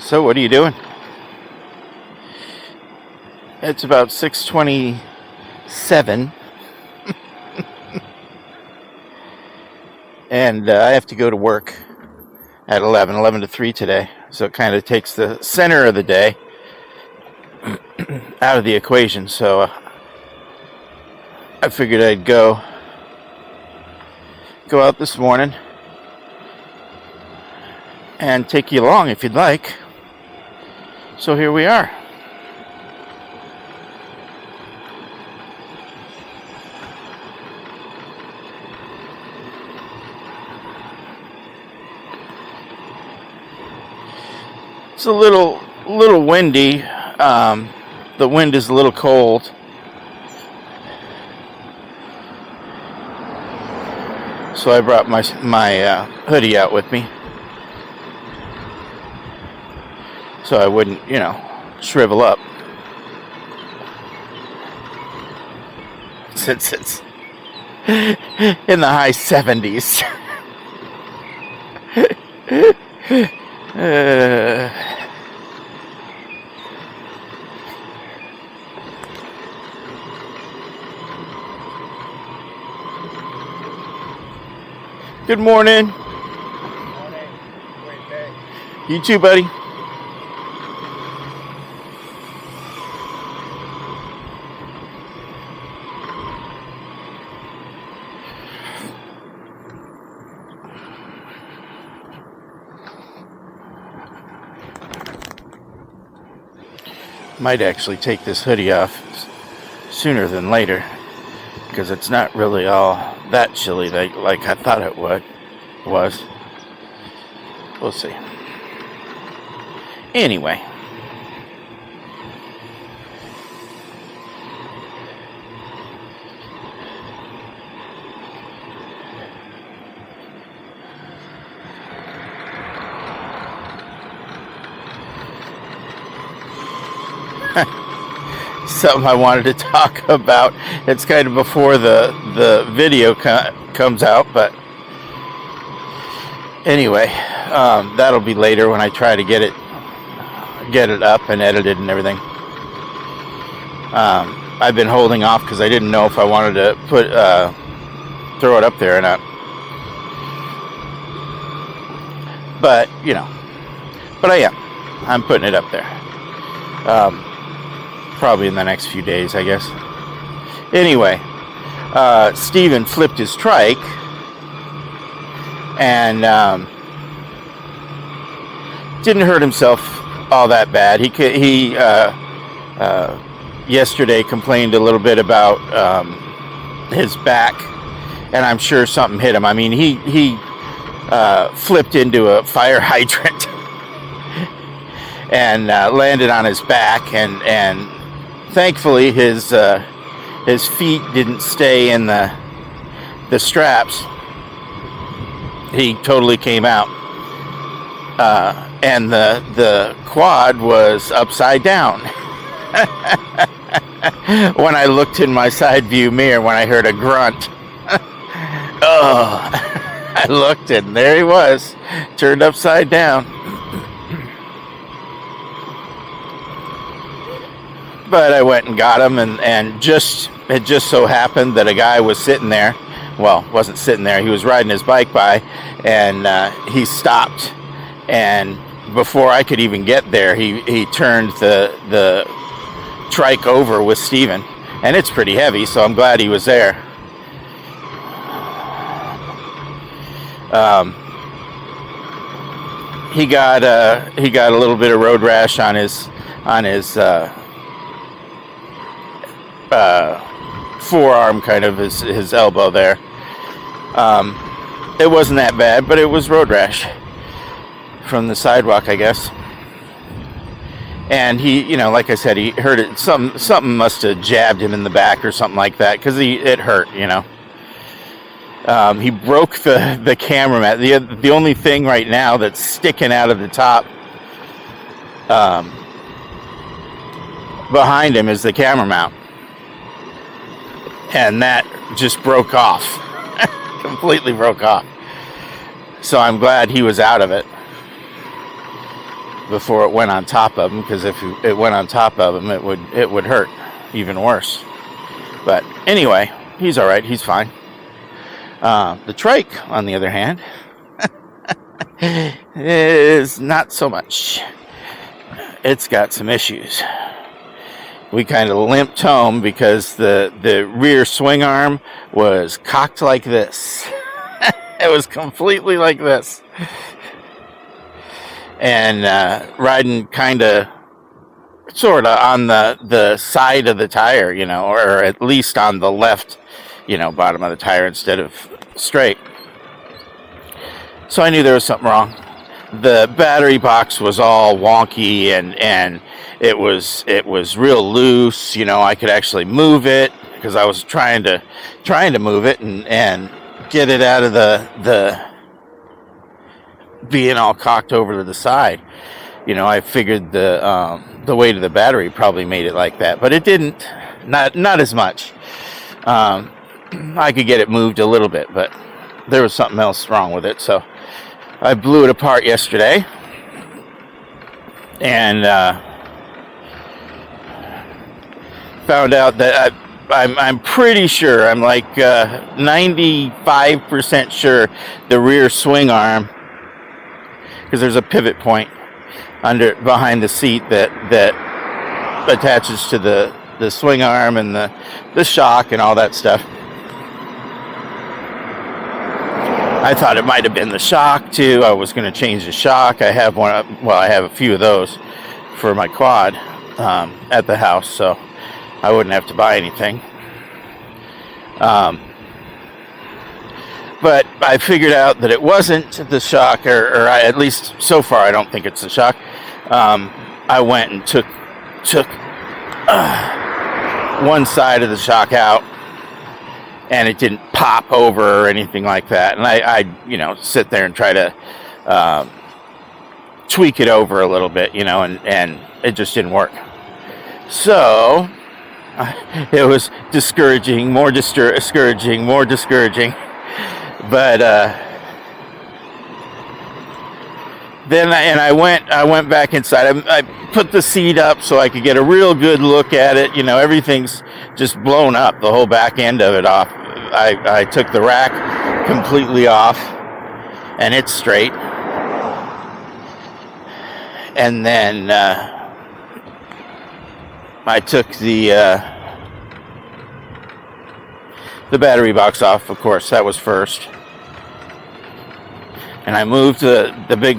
So what are you doing? It's about 6:27, and I have to go to work at 11 to 3 today. So it kind of takes the center of the day out of the equation. So I figured I'd go out this morning and take you along if you'd like. So here we are. It's a little windy. The wind is a little cold. So I brought my hoodie out with me, so I wouldn't, shrivel up. Since it's in the high 70s. Good morning. Good morning. Great day. You too, buddy. Might actually take this hoodie off sooner than later, because it's not really all that chilly like I thought it was. We'll see. Anyway. Something I wanted to talk about. It's kind of before the video comes out, but anyway, that'll be later when I try to get it up and edited and everything. I've been holding off because I didn't know if I wanted to throw it up there or not. But but I am. I'm putting it up there. Probably in the next few days, I guess. Anyway, Steven flipped his trike and didn't hurt himself all that bad. He yesterday complained a little bit about his back, and I'm sure something hit him. I mean, he flipped into a fire hydrant and landed on his back, and thankfully his feet didn't stay in the straps. He totally came out, and the quad was upside down. When I looked in my side view mirror, when I heard a grunt, I looked, and there he was, turned upside down. But I went and got him, and it just so happened that a guy was sitting there. Well, wasn't sitting there. He was riding his bike by, and he stopped. And before I could even get there, he turned the trike over with Steven. And it's pretty heavy, so I'm glad he was there. He got a little bit of road rash on his forearm, kind of his elbow there. It wasn't that bad, but it was road rash from the sidewalk, I guess. And he, like I said, he heard it. Something must have jabbed him in the back or something like that, because it hurt. He broke the camera mat. The only thing right now that's sticking out of the top behind him is the camera mount. And that just broke off. Completely broke off. So I'm glad he was out of it. before it went on top of him, because if it went on top of him, it would hurt even worse. But anyway, he's all right. He's fine. The trike, on the other hand, is not so much. It's got some issues. We kind of limped home because the rear swing arm was cocked like this. It was completely like this. And riding kind of, sort of on the side of the tire, or at least on the left, bottom of the tire instead of straight. So I knew there was something wrong. The battery box was all wonky, and it was real loose. I could actually move it because I was trying to move it and get it out of the being all cocked over to the side. I figured the weight of the battery probably made it like that, but it didn't. Not as much. I could get it moved a little bit, but there was something else wrong with it. So I blew it apart yesterday, and found out that I'm pretty sure, I'm like 95% sure the rear swing arm, because there's a pivot point behind the seat that attaches to the swing arm and the shock and all that stuff. I thought it might have been the shock too. I was going to change the shock. I have a few of those for my quad at the house, so I wouldn't have to buy anything. But I figured out that it wasn't the shock, or at least so far I don't think it's the shock. I went and took one side of the shock out, and it didn't pop over or anything like that. And I sit there and try to tweak it over a little bit, and it just didn't work. So it was discouraging, more discouraging. But then I went back inside. I put the seat up so I could get a real good look at it. Everything's just blown up, the whole back end of it off. I took the rack completely off, and it's straight. And then I took the battery box off, of course. That was first. And I moved the big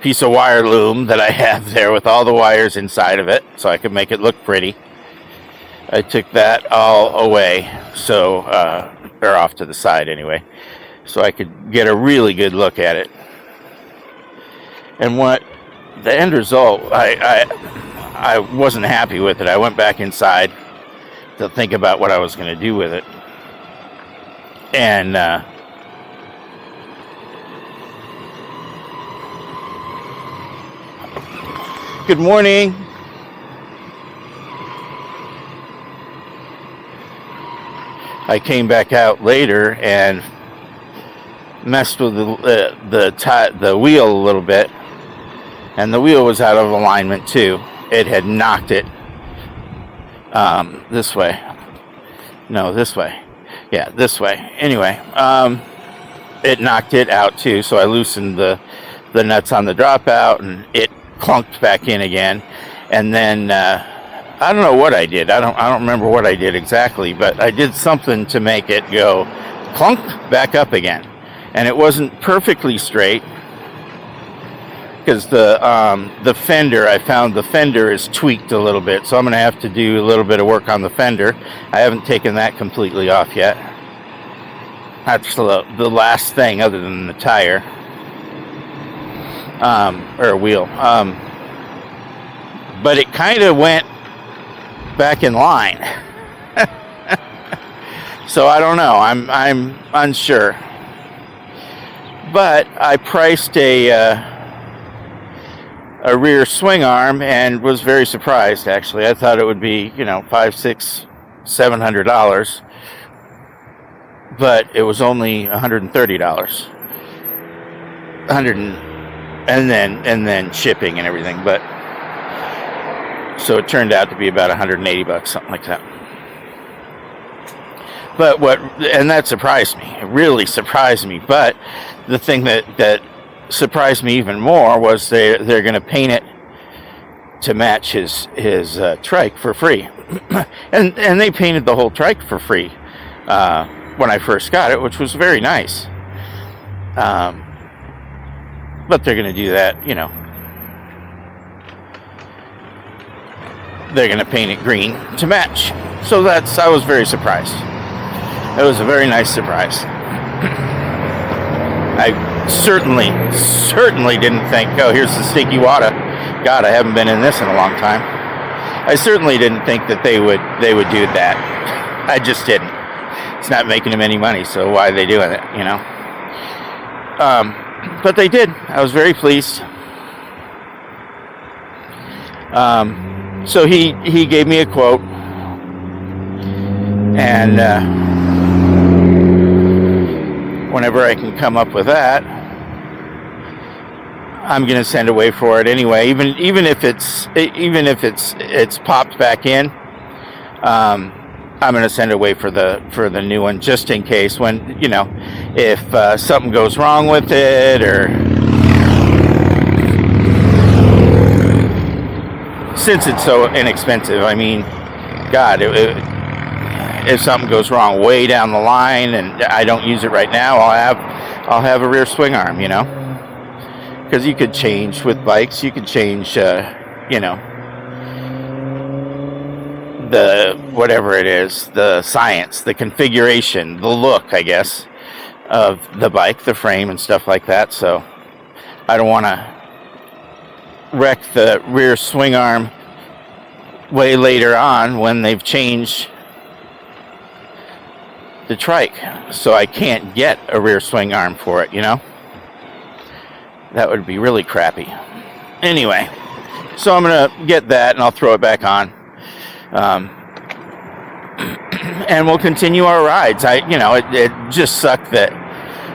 piece of wire loom that I have there with all the wires inside of it, so I could make it look pretty. I took that all away, or off to the side anyway, so I could get a really good look at it. And what the end result, I wasn't happy with it. I went back inside to think about what I was going to do with it. And good morning. I came back out later and messed with the wheel a little bit, and the wheel was out of alignment too. It had knocked it this way. No, this way. Yeah, this way. Anyway, it knocked it out too, so I loosened the nuts on the dropout, and it clunked back in again. And then I don't know what I did. I don't remember what I did exactly, but I did something to make it go clunk back up again. And it wasn't perfectly straight, because the fender, I found the fender is tweaked a little bit, so I'm going to have to do a little bit of work on the fender. I haven't taken that completely off yet. That's the last thing other than the tire or wheel. But it kind of went back in line. So I don't know. I'm unsure. But I priced a rear swing arm and was very surprised, actually. I thought it would be, $500, $600, $700, but it was only $130. and then shipping and everything. But so it turned out to be about $180, something like that. But and that surprised me. It really surprised me. But the thing that surprised me even more was they're going to paint it to match his trike for free, and they painted the whole trike for free when I first got it, which was very nice. But they're going to do that, you know. They're going to paint it green to match. So I was very surprised. It was a very nice surprise. I certainly didn't think, oh, here's the stinky water. God, I haven't been in this in a long time. I certainly didn't think that they would do that. I just didn't. It's not making them any money, so why are they doing it, you know? But they did. I was very pleased. So he gave me a quote, and whenever I can come up with that, I'm going to send away for it anyway. Even if it's popped back in, I'm going to send away for the new one, just in case, when, you know, if something goes wrong with it, or since it's so inexpensive. I mean, God, if something goes wrong way down the line and I don't use it right now, I'll have a rear swing arm, you know, because you could change with bikes. You could change, you know, the whatever it is, the science, the configuration, the look, I guess, of the bike, the frame and stuff like that. So I don't want to wreck the rear swing arm way later on when they've changed the trike, so I can't get a rear swing arm for it, you know. That would be really crappy. Anyway, so I'm gonna get that and I'll throw it back on, and we'll continue our rides. It just sucked that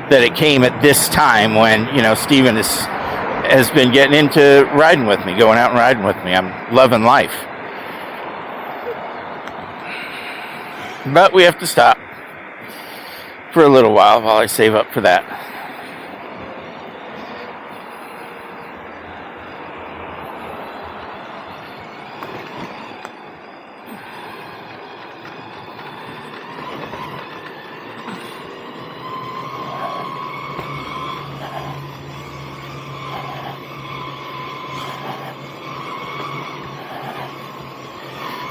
it came at this time when, you know, Steven has been getting into riding with me, going out and riding with me. I'm loving life. But we have to stop for a little while I save up for that.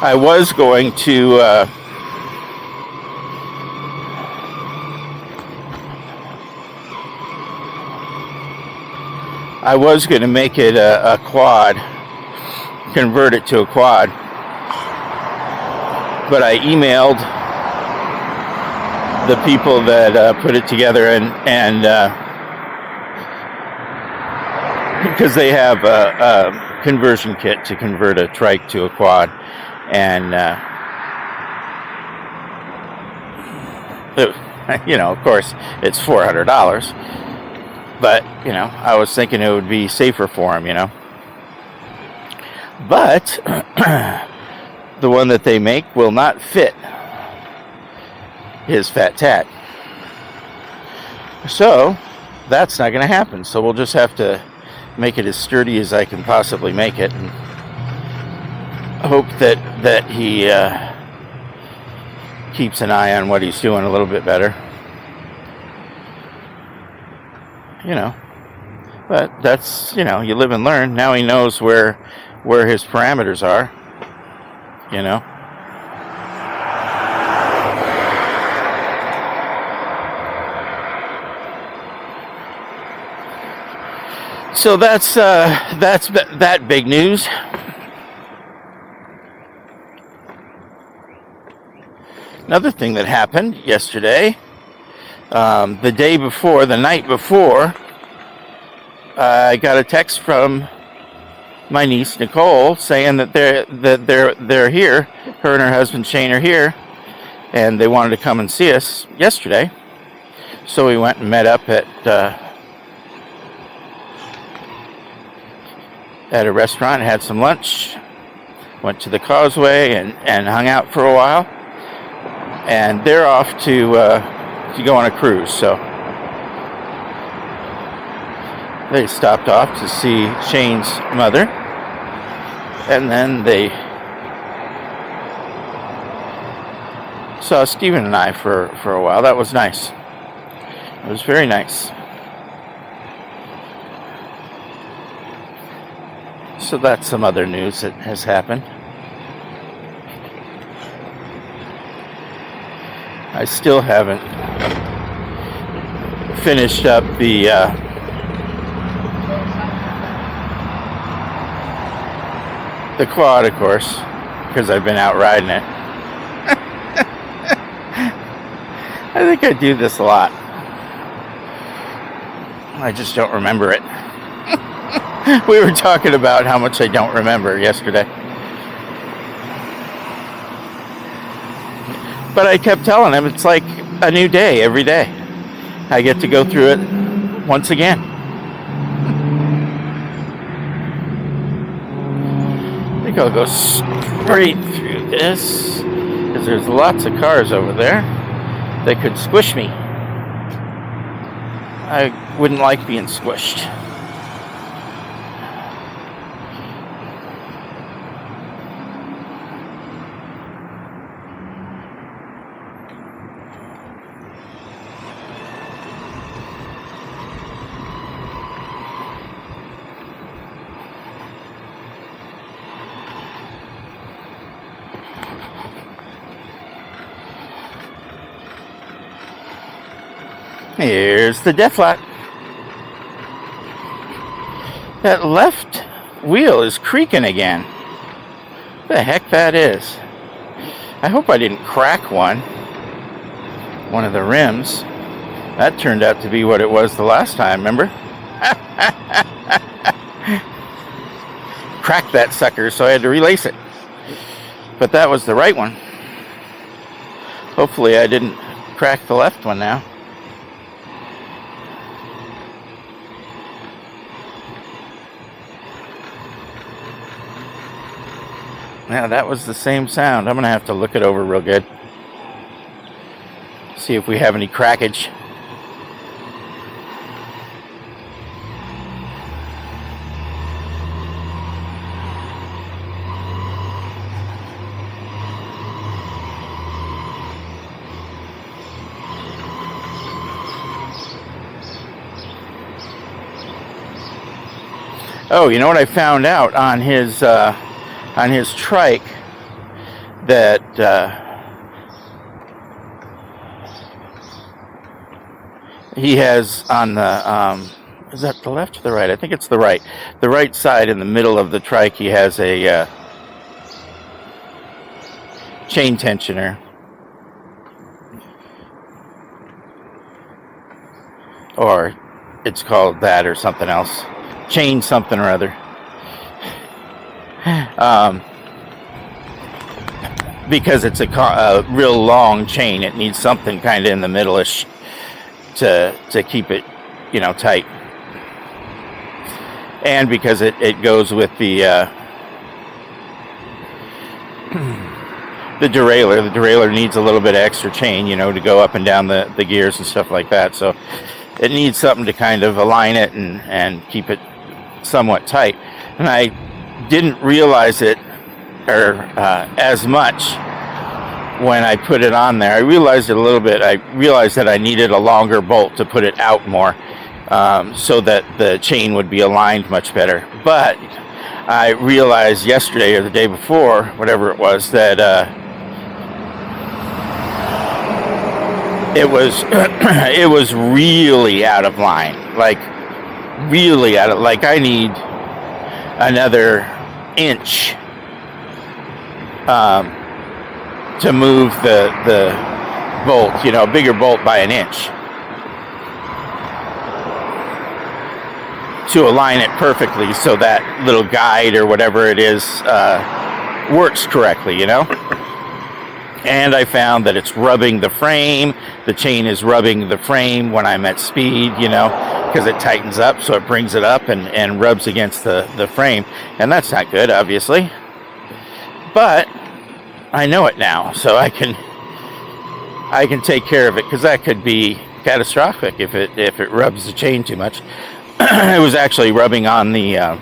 I was going to make it a quad, convert it to a quad, but I emailed the people that put it together, and because they have a conversion kit to convert a trike to a quad, and you know, of course, it's $400. But, you know, I was thinking it would be safer for him, you know. But the one that they make will not fit his fat tat. So that's not going to happen. So we'll just have to make it as sturdy as I can possibly make it, and hope that he keeps an eye on what he's doing a little bit better. You know, but that's, you know, you live and learn. Now he knows where his parameters are, you know. So that's that big news. Another thing that happened yesterday, the night before, I got a text from my niece Nicole saying that they're here. Her and her husband Shane are here, and they wanted to come and see us yesterday. So we went and met up at at a restaurant, had some lunch, went to the causeway and hung out for a while. And they're off to go on a cruise, so they stopped off to see Shane's mother, and then they saw Stephen and I for a while. That was nice. It was very nice. So that's some other news that has happened. I still haven't finished up the quad, of course, because I've been out riding it. I think I do this a lot. I just don't remember it. We were talking about how much I don't remember yesterday. But I kept telling him it's like a new day every day. I get to go through it once again. I think I'll go straight through this, because there's lots of cars over there that could squish me. I wouldn't like being squished. Here's the death flat. That left wheel is creaking again. What the heck that is? I hope I didn't crack one of the rims. That turned out to be what it was the last time, remember? Cracked that sucker, so I had to relace it. But that was the right one. Hopefully I didn't crack the left one now. Yeah, that was the same sound. I'm going to have to look it over real good. See if we have any crackage. Oh, you know what I found out on his trike? That he has on the is that the left or the right? I think it's the right. The right side in the middle of the trike, he has a chain tensioner. Or it's called that or something else. Chain something or other. Because it's a real long chain, it needs something kind of in the middle-ish to keep it, tight. And because it goes with the derailleur. The derailleur needs a little bit of extra chain, to go up and down the gears and stuff like that. So it needs something to kind of align it and keep it somewhat tight. And I didn't realize it as much when I put it on there. I realized it a little bit. I realized that I needed a longer bolt to put it out more, so that the chain would be aligned much better. But I realized yesterday or the day before, whatever it was, that it was really out of line. Like really out of, like I need another inch to move the bolt, a bigger bolt by an inch to align it perfectly so that little guide or whatever it is works correctly, And I found that it's rubbing the frame. The chain is rubbing the frame when I'm at speed, because it tightens up, so it brings it up and rubs against the frame, and that's not good, obviously. But I know it now, so I can take care of it, because that could be catastrophic if it rubs the chain too much. It was actually rubbing on the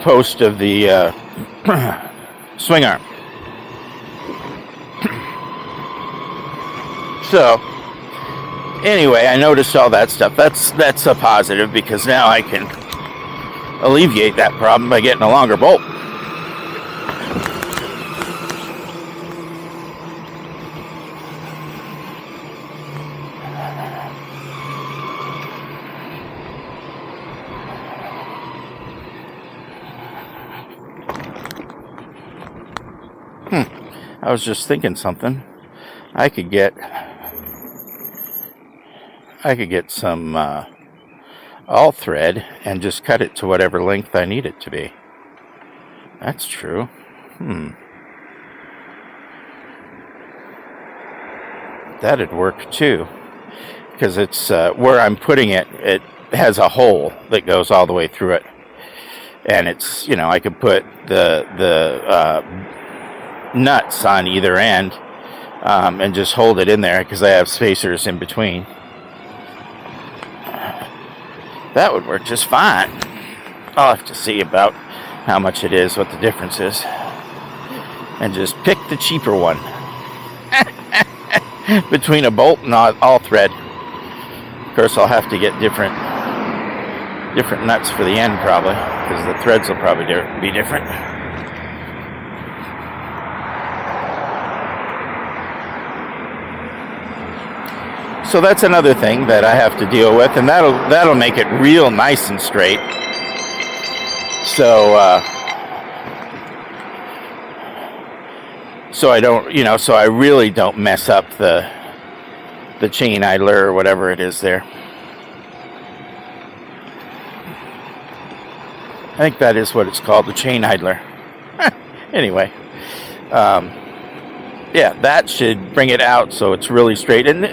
post of the swing arm. So anyway, I noticed all that stuff. That's a positive, because now I can alleviate that problem by getting a longer bolt. I was just thinking something. I could get some all thread and just cut it to whatever length I need it to be. That's true. That'd work too, because it's where I'm putting it. It has a hole that goes all the way through it, and it's, I could put the nuts on either end and just hold it in there, because I have spacers in between. That would work just fine. I'll have to see about how much it is, what the difference is, and just pick the cheaper one between a bolt and all thread. Of course, I'll have to get different nuts for the end, probably, because the threads will probably be different. So that's another thing that I have to deal with, and that'll make it real nice and straight. So I don't, so I really don't mess up the chain idler or whatever it is there. I think that is what it's called, the chain idler. Anyway, yeah, that should bring it out so it's really straight. And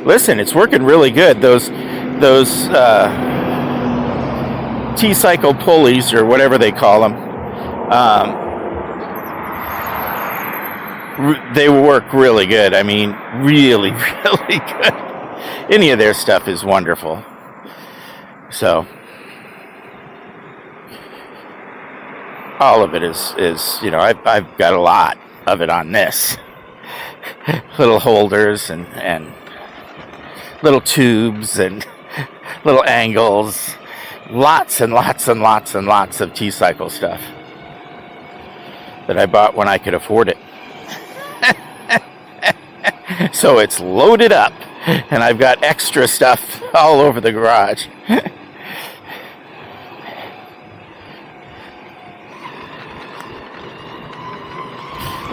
listen, it's working really good. Those T-cycle pulleys, or whatever they call them, they work really good. I mean, really, really good. Any of their stuff is wonderful. So all of it is I've got a lot of it on this. Little holders and little tubes and little angles, lots and lots and lots and lots of T-cycle stuff that I bought when I could afford it. So it's loaded up, and I've got extra stuff all over the garage.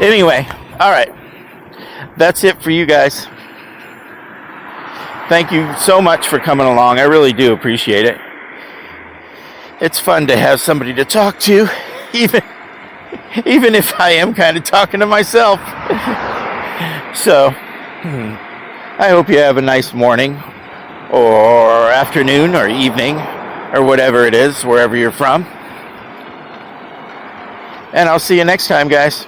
Anyway, all right. That's it for you guys. Thank you so much for coming along. I really do appreciate it. It's fun to have somebody to talk to, even if I am kind of talking to myself. So, I hope you have a nice morning, or afternoon, or evening, or whatever it is, wherever you're from. And I'll see you next time, guys.